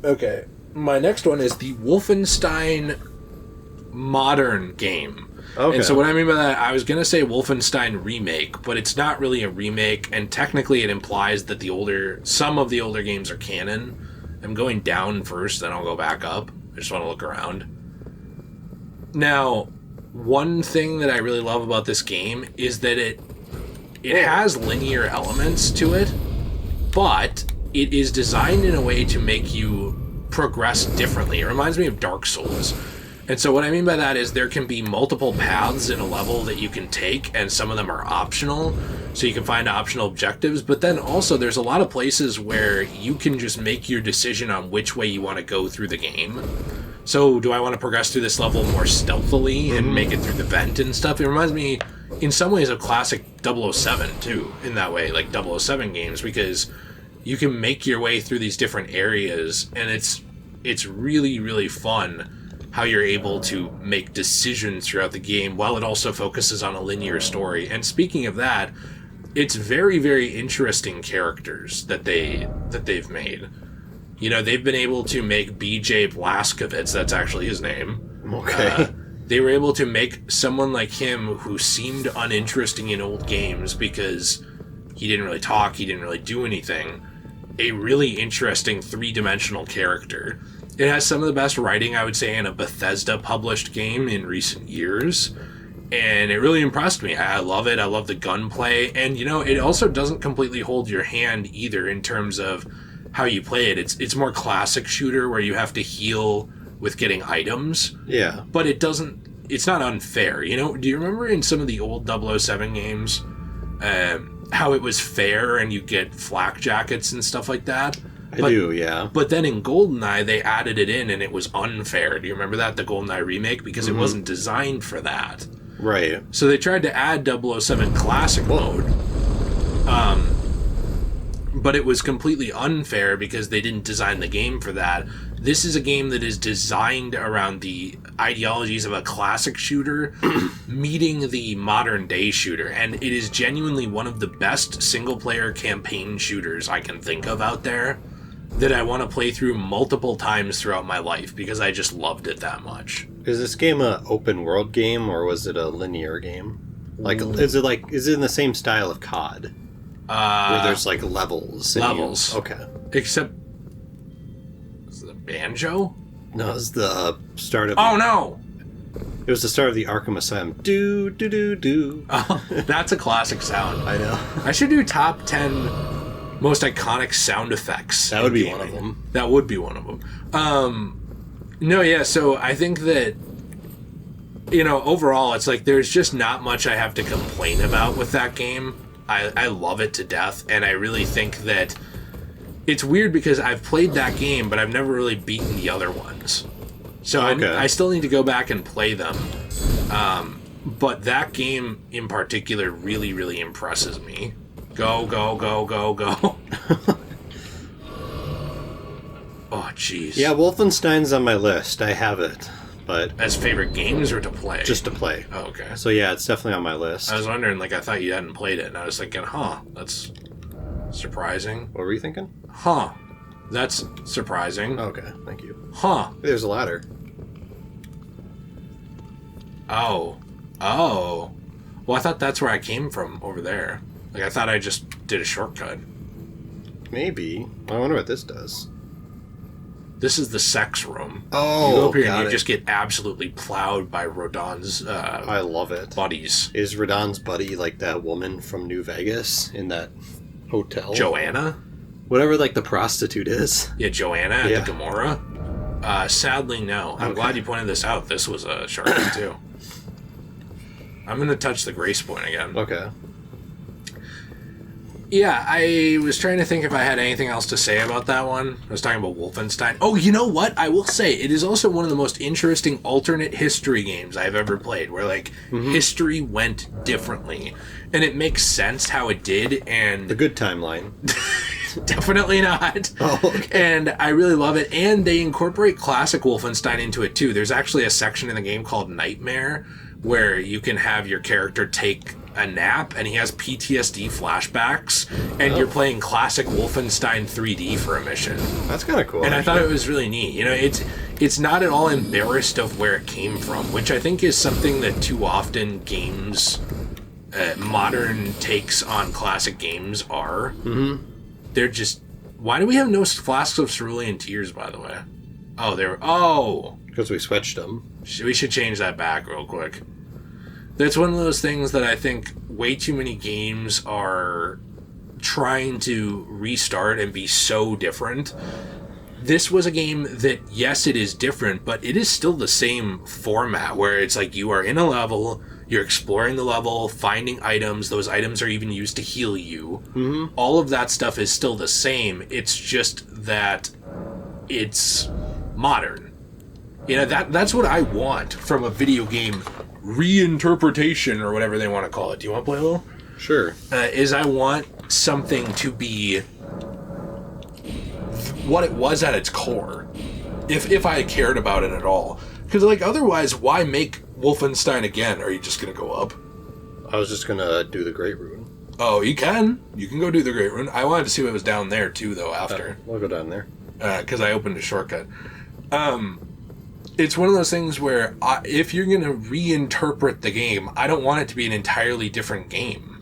Okay. My next one is the Wolfenstein modern game. Okay. And so what I mean by that, I was going to say Wolfenstein Remake, but it's not really a remake, and technically it implies that some of the older games are canon. I'm going down first, then I'll go back up. I just want to look around. Now, one thing that I really love about this game is that it has linear elements to it, but it is designed in a way to make you progress differently. It reminds me of Dark Souls. And so what I mean by that is there can be multiple paths in a level that you can take, and some of them are optional, so you can find optional objectives, but then also there's a lot of places where you can just make your decision on which way you want to go through the game. So do I want to progress through this level more stealthily and make it through the vent and stuff? It reminds me in some ways of classic 007 too, in that way, like 007 games, because you can make your way through these different areas, and it's really, really fun how you're able to make decisions throughout the game while it also focuses on a linear story. And speaking of that, it's very, very interesting characters that they've made. You know, they've been able to make BJ Blazkowicz, that's actually his name. Okay. They were able to make someone like him who seemed uninteresting in old games because he didn't really talk, he didn't really do anything, a really interesting three-dimensional character. It has some of the best writing, I would say, in a Bethesda-published game in recent years, and it really impressed me. I love it. I love the gunplay, and, you know, it also doesn't completely hold your hand either in terms of how you play it. It's more classic shooter where you have to heal with getting items. Yeah. But it's not unfair, you know? Do you remember in some of the old 007 games how it was fair and you get flak jackets and stuff like that? I do, yeah. But then in GoldenEye, they added it in, and it was unfair. Do you remember that, the GoldenEye remake? Because it wasn't designed for that. Right. So they tried to add 007 Classic mode, but it was completely unfair because they didn't design the game for that. This is a game that is designed around the ideologies of a classic shooter meeting the modern-day shooter, and it is genuinely one of the best single-player campaign shooters I can think of out there that I want to play through multiple times throughout my life because I just loved it that much. Is this game an open world game or was it a linear game? Like, is it in the same style of COD? Where there's like levels. Levels. Okay. Except, is it a banjo? No, it's the start of... Oh no! It was the start of the Arkham Asylum. Do, do, do, do. Oh, that's a classic sound. I know. I should do top 10 most iconic sound effects. That would be one of them. That would be one of them. No, yeah, so I think that, you know, overall, it's like there's just not much I have to complain about with that game. I love it to death, and I really think that it's weird because I've played that game, but I've never really beaten the other ones. So okay. I still need to go back and play them. But that game in particular really, really impresses me. Go, go, go, go, go. Oh, jeez. Yeah, Wolfenstein's on my list. I have it, but... As favorite games or to play? Just to play. Oh, okay. So yeah, it's definitely on my list. I was wondering, like, I thought you hadn't played it, and I was thinking, that's surprising. What were you thinking? That's surprising. Okay, thank you. There's a ladder. Oh. Well, I thought that's where I came from, over there. Like, I thought I just did a shortcut. Maybe. I wonder what this does. This is the sex room. Oh, you go up here and you just get absolutely plowed by Rodon's I love it. buddies. Is Rodon's buddy like that woman from New Vegas in that hotel? Joanna? Whatever, like, the prostitute is. Yeah, Joanna at the Gomorrah? Sadly, no. I'm glad you pointed this out. This was a shortcut, too. I'm going to touch the grace point again. Okay. Yeah, I was trying to think if I had anything else to say about that one. I was talking about Wolfenstein. Oh, you know what? I will say, it is also one of the most interesting alternate history games I've ever played, where, like, history went differently. And it makes sense how it did, and... The good timeline. Definitely not. Oh, okay. And I really love it. And they incorporate classic Wolfenstein into it, too. There's actually a section in the game called Nightmare, where you can have your character take a nap and he has PTSD flashbacks, and you're playing classic Wolfenstein 3D for a mission. That's kind of cool. And I thought it was really neat. You know, it's not at all embarrassed of where it came from, which I think is something that too often games, modern takes on classic games are. Mm-hmm. They're just... Why do we have no flasks of cerulean tears, by the way? Oh, they were... Oh! Because we switched them. We should change that back real quick. That's one of those things that I think way too many games are trying to restart and be so different. This was a game that, yes, it is different, but it is still the same format, where it's like you are in a level, you're exploring the level, finding items, those items are even used to heal you. Mm-hmm. All of that stuff is still the same, it's just that it's modern. You know, that's what I want from a video game reinterpretation, or whatever they want to call it. Do you want to play a little? Sure. Is I want something to be what it was at its core, if I cared about it at all. Because, like, otherwise, why make Wolfenstein again? Are you just going to go up? I was just going to do the Great Rune. Oh, you can. You can go do the Great Rune. I wanted to see what was down there, too, though, after. We'll go down there. Because I opened a shortcut. It's one of those things where if you're going to reinterpret the game, I don't want it to be an entirely different game.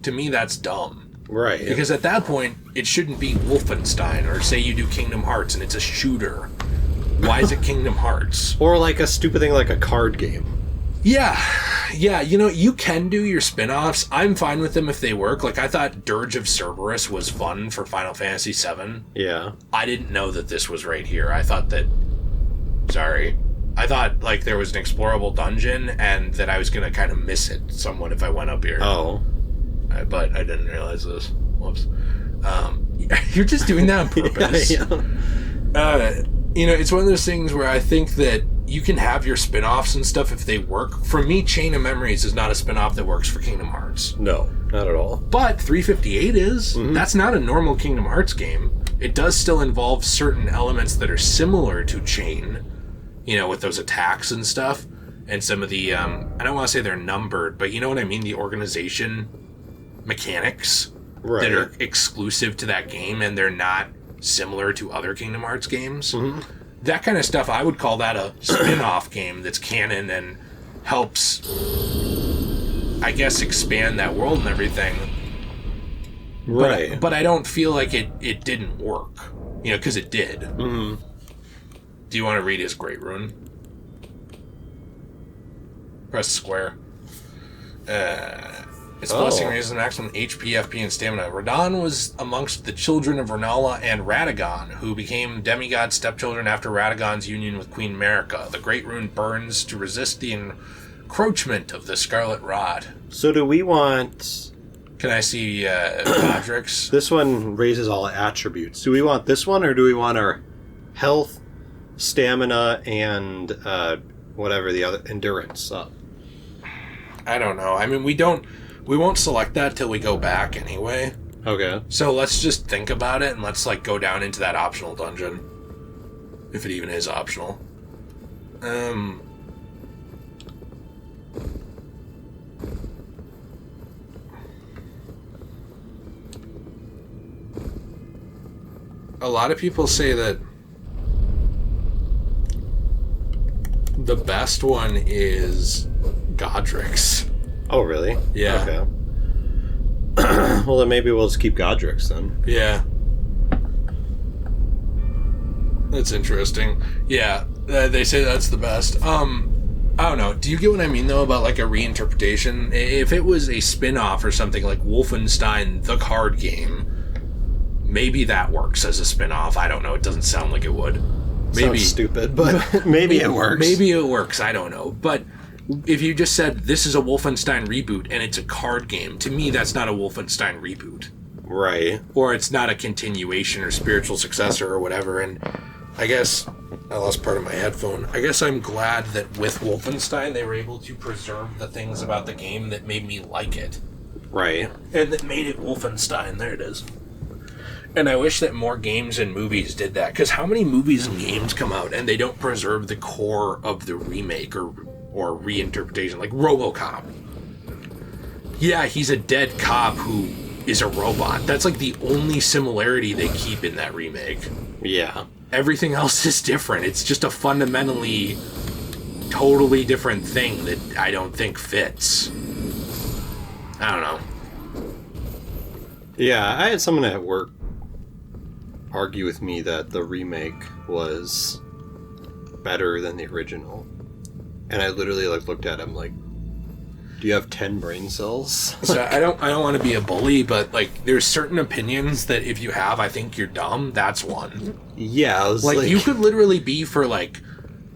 To me, that's dumb. Right. Because at that point, it shouldn't be Wolfenstein, or say you do Kingdom Hearts and it's a shooter. Why is it Kingdom Hearts? Or like a stupid thing like a card game. Yeah, you know, you can do your spin-offs. I'm fine with them if they work. Like, I thought Dirge of Cerberus was fun for Final Fantasy VII. Yeah. I didn't know that this was right here. I thought, like, there was an explorable dungeon, and that I was going to kind of miss it somewhat if I went up here. Oh. But I didn't realize this. Whoops. You're just doing that on purpose. Yeah. You know, it's one of those things where I think that you can have your spin-offs and stuff if they work. For me, Chain of Memories is not a spin-off that works for Kingdom Hearts. No, not at all. But 358 is. Mm-hmm. That's not a normal Kingdom Hearts game. It does still involve certain elements that are similar to Chain, you know, with those attacks and stuff. And some of the, I don't want to say they're numbered, but you know what I mean? The organization mechanics that are exclusive to that game, and they're not similar to other Kingdom Hearts games. Mm-hmm. That kind of stuff, I would call that a spin-off game that's canon and helps, I guess, expand that world and everything. Right. But I don't feel like it didn't work, you know, because it did. Mm-hmm. Do you want to read his Great Rune? Press square. Its blessing raises maximum HP, FP, and stamina. Radon was amongst the children of Renala and Radagon, who became demigod stepchildren after Radagon's union with Queen Marika. The Great Rune burns to resist the encroachment of the Scarlet Rod. So do we want... Can I see Godric's? This one raises all attributes. Do we want this one, or do we want our health, stamina, and whatever the other... endurance up? I don't know. I mean, we won't select that till we go back anyway. Okay. So let's just think about it, and let's, like, go down into that optional dungeon. If it even is optional. A lot of people say that the best one is Godric's. Oh, really? Yeah. Okay. Well, then maybe we'll just keep Godric's then. Yeah. That's interesting. Yeah, they say that's the best. I don't know. Do you get what I mean, though, about, like, a reinterpretation? If it was a spin-off or something like Wolfenstein, the card game, maybe that works as a spin-off. I don't know. It doesn't sound like it would. Maybe sounds stupid, but maybe it works. Maybe it works. I don't know. But if you just said, this is a Wolfenstein reboot, and it's a card game, to me, that's not a Wolfenstein reboot. Right. Or it's not a continuation or spiritual successor or whatever. And I guess I lost part of my headphone. I guess I'm glad that with Wolfenstein, they were able to preserve the things about the game that made me like it. Right. And that made it Wolfenstein. There it is. And I wish that more games and movies did that. Because how many movies and games come out and they don't preserve the core of the remake or reinterpretation, like RoboCop. Yeah, he's a dead cop who is a robot. That's like the only similarity they keep in that remake. Yeah. Everything else is different. It's just a fundamentally totally different thing that I don't think fits. I don't know. Yeah, I had someone at work argue with me that the remake was better than the original. And I literally looked at him like, do you have 10 brain cells? So I don't want to be a bully, but like there's certain opinions that if you have, I think you're dumb. That's one. Yeah, I was like you could literally be for like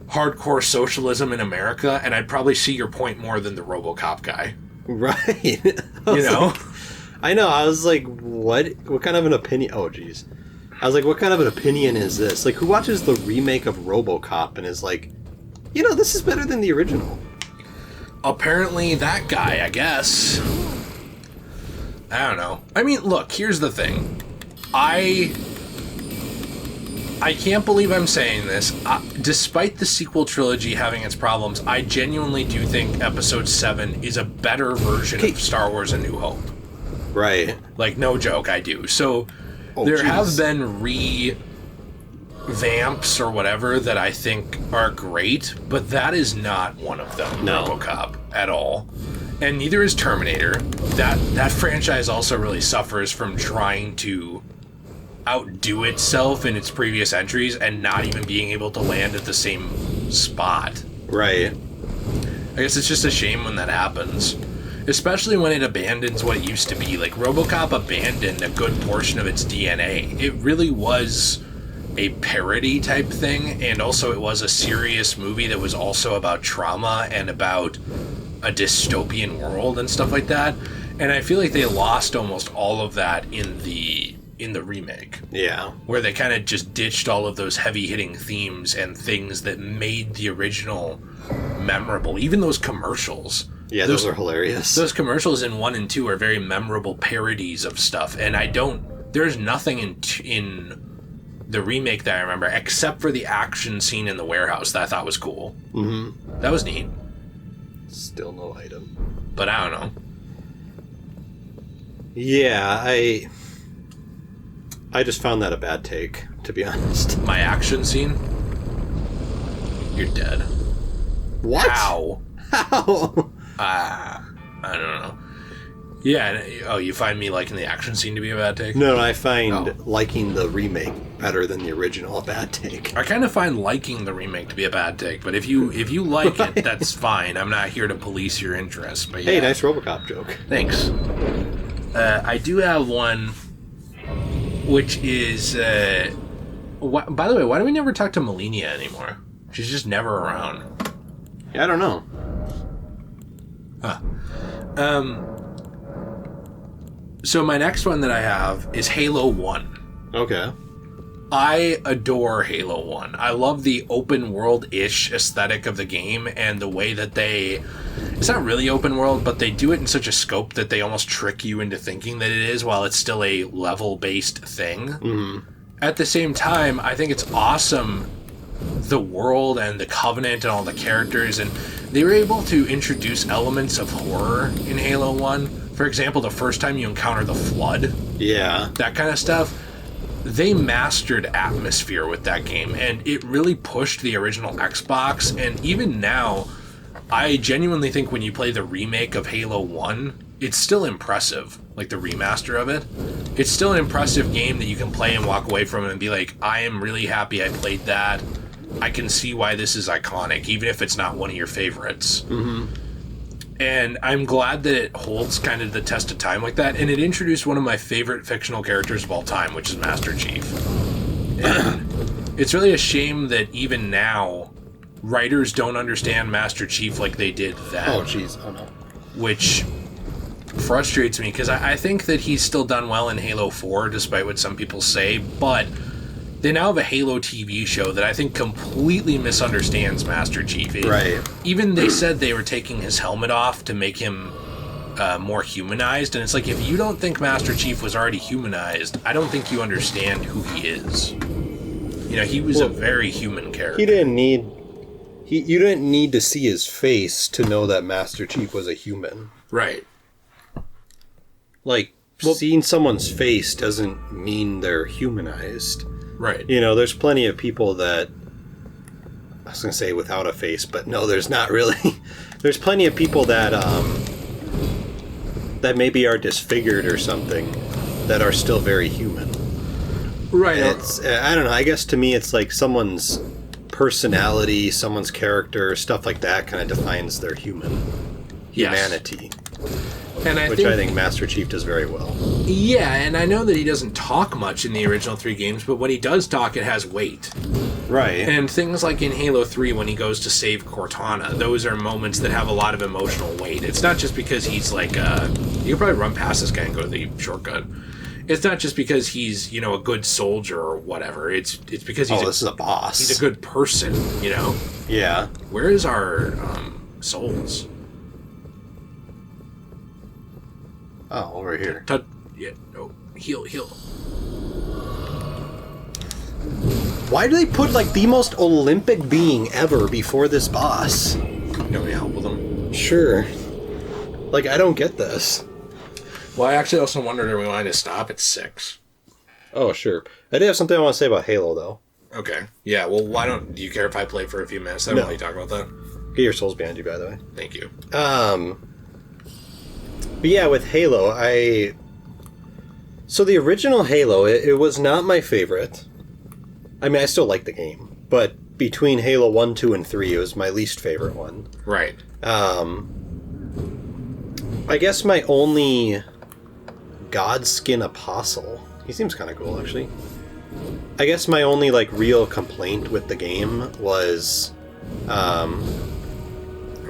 hardcore socialism in America, and I'd probably see your point more than the RoboCop guy. Right. You know? I know. I was like, what kind of an opinion? Oh, jeez. I was like, what kind of an opinion is this? Like, who watches the remake of RoboCop and is like, this is better than the original? Apparently that guy, I guess. I don't know. I mean, look, here's the thing. I can't believe I'm saying this. Despite the sequel trilogy having its problems, I genuinely do think Episode 7 is a better version of Star Wars A New Hope. Right. Like, no joke, I do. So, there have been revamps or whatever that I think are great, but that is not one of them, no. RoboCop, at all. And neither is Terminator. That franchise also really suffers from trying to outdo itself in its previous entries and not even being able to land at the same spot. Right. I guess it's just a shame when that happens. Especially when it abandons what it used to be. Like, RoboCop abandoned a good portion of its DNA. It really was a parody type thing, and also it was a serious movie that was also about trauma and about a dystopian world and stuff like that. And I feel like they lost almost all of that in the remake. Yeah. Where they kind of just ditched all of those heavy-hitting themes and things that made the original memorable. Even those commercials. Yeah, those are hilarious. Those commercials in 1 and 2 are very memorable parodies of stuff. And there's nothing in the remake that I remember, except for the action scene in the warehouse that I thought was cool. Mm-hmm. That was neat. Still no item. But I don't know. Yeah, I just found that a bad take, to be honest. My action scene? You're dead. What? How? I don't know. Yeah, you find me liking the action scene to be a bad take? No, I find liking the remake better than the original a bad take. I kind of find liking the remake to be a bad take, but if you like it, that's fine. I'm not here to police your interest. But yeah. Hey, nice RoboCop joke. Thanks. I do have one, which is... by the way, why do we never talk to Melania anymore? She's just never around. Yeah, I don't know. Huh. So my next one that I have is Halo 1. Okay. I adore Halo 1. I love the open world-ish aesthetic of the game and the way that it's not really open world, but they do it in such a scope that they almost trick you into thinking that it is while it's still a level-based thing. Mm-hmm. At the same time, I think it's awesome, the world and the Covenant and all the characters, and they were able to introduce elements of horror in Halo 1. For example, the first time you encounter the Flood. Yeah. That kind of stuff. They mastered atmosphere with that game, and it really pushed the original Xbox, and even now, I genuinely think when you play the remake of Halo 1, it's still impressive, like the remaster of it. It's still an impressive game that you can play and walk away from and be like, I am really happy I played that. I can see why this is iconic, even if it's not one of your favorites. Mm-hmm. And I'm glad that it holds kind of the test of time like that. And it introduced one of my favorite fictional characters of all time, which is Master Chief. And it's really a shame that even now, writers don't understand Master Chief like they did then. Oh, jeez. Oh, no. Which frustrates me, because I think that he's still done well in Halo 4, despite what some people say. But they now have a Halo TV show that I think completely misunderstands Master Chief. Right. Even they said they were taking his helmet off to make him more humanized. And it's like, if you don't think Master Chief was already humanized, I don't think you understand who he is. You know, he was a very human character. He didn't need... You didn't need to see his face to know that Master Chief was a human. Right. like, seeing someone's face doesn't mean they're humanized. Right. You know, there's plenty of people that, I was going to say without a face, but no, there's not really. There's plenty of people that that maybe are disfigured or something that are still very human. Right. And it's, I don't know, I guess to me it's like someone's personality, someone's character, stuff like that kind of defines their humanity. And I think Master Chief does very well. Yeah, and I know that he doesn't talk much in the original 3 games, but when he does talk, it has weight. Right. And things like in Halo 3, when he goes to save Cortana, those are moments that have a lot of emotional weight. It's not just because he's like, you can probably run past this guy and go to the shortcut. It's not just because he's, a good soldier or whatever. It's because this is a boss. He's a good person, Yeah. Where is our souls? Oh, over here. Heal. Why do they put, like, the most Olympic being ever before this boss? You want me to help with them? Sure. Like, I don't get this. Well, I actually also wondered if we wanted to stop at 6. Oh, sure. I did have something I want to say about Halo, though. Okay. Yeah, well, do you care if I play for a few minutes? I don't really talk about that. Get your souls behind you, by the way. Thank you. But yeah, with Halo, So the original Halo, it was not my favorite. I mean, I still like the game. But between Halo 1, 2, and 3, it was my least favorite one. Right. I guess my only Godskin Apostle... He seems kind of cool, actually. I guess my only, like, real complaint with the game was... Are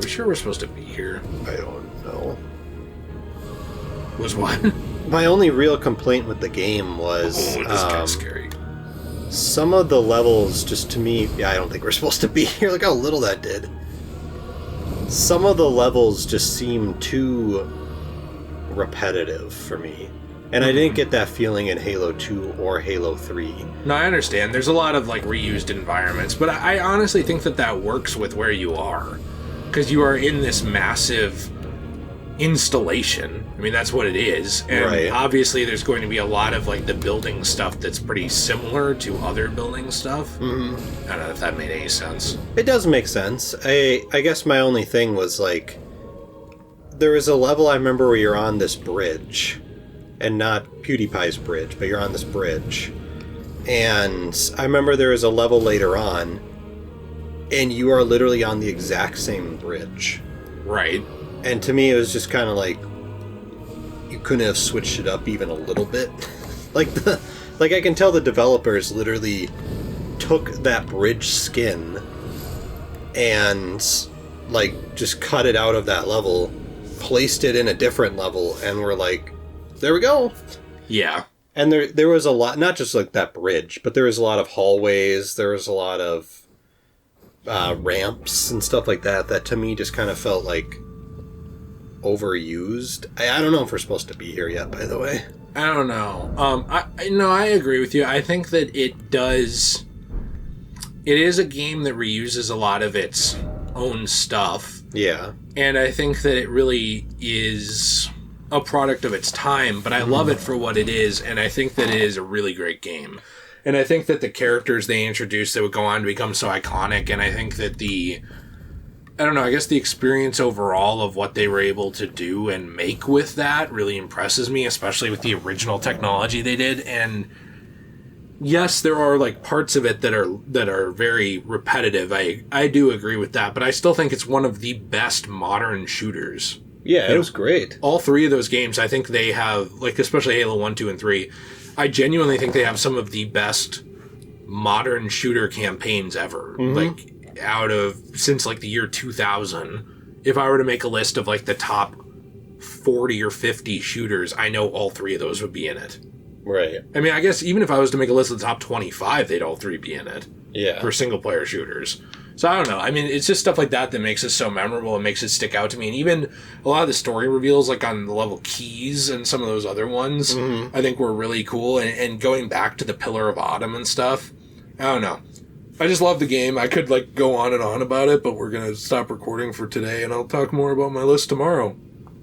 we sure we're supposed to be here? I don't know. Was what? My only real complaint with the game was... this is kind of scary. Some of the levels, just to me... Yeah, I don't think we're supposed to be here. Look how little that did. Some of the levels just seem too repetitive for me. And I didn't get that feeling in Halo 2 or Halo 3. No, I understand. There's a lot of, like, reused environments. But I honestly think that works with where you are. Because you are in this massive... installation. I mean, that's what it is. And obviously there's going to be a lot of, like, the building stuff that's pretty similar to other building stuff. Mm-hmm. I don't know if that made any sense. It does make sense. I guess my only thing was, like, there was a level I remember where you're on this bridge, and not PewDiePie's bridge, but you're on this bridge. And I remember there was a level later on, and you are literally on the exact same bridge. Right. And to me, it was just kind of like, you couldn't have switched it up even a little bit. Like I can tell the developers literally took that bridge skin and, like, just cut it out of that level, placed it in a different level, and were like, there we go. Yeah. And there was a lot, not just like that bridge, but there was a lot of hallways, there was a lot of ramps and stuff like that to me just kind of felt like overused. I don't know if we're supposed to be here yet, by the way. I don't know. I agree with you. I think that it is a game that reuses a lot of its own stuff. Yeah. And I think that it really is a product of its time, but I love it for what it is, and I think that it is a really great game. And I think that the characters they introduced that would go on to become so iconic, and I think that the experience overall of what they were able to do and make with that really impresses me, especially with the original technology they did. And yes, there are, like, parts of it that are very repetitive. I do agree with that, but I still think it's one of the best modern shooters. Yeah, it was great. All 3 of those games, I think they have, like, especially Halo 1, 2, and 3, I genuinely think they have some of the best modern shooter campaigns ever. Mm-hmm. Like, since, like, the year 2000, if I were to make a list of, like, the top 40 or 50 shooters, I know all 3 of those would be in it. Right. I mean, I guess even if I was to make a list of the top 25, they'd all 3 be in it. Yeah. For single-player shooters. So I don't know. I mean, it's just stuff like that makes it so memorable and makes it stick out to me. And even a lot of the story reveals, like on the level Keys and some of those other ones, I think were really cool. And going back to the Pillar of Autumn and stuff, I don't know. I just love the game. I could, like, go on and on about it, but we're going to stop recording for today, and I'll talk more about my list tomorrow.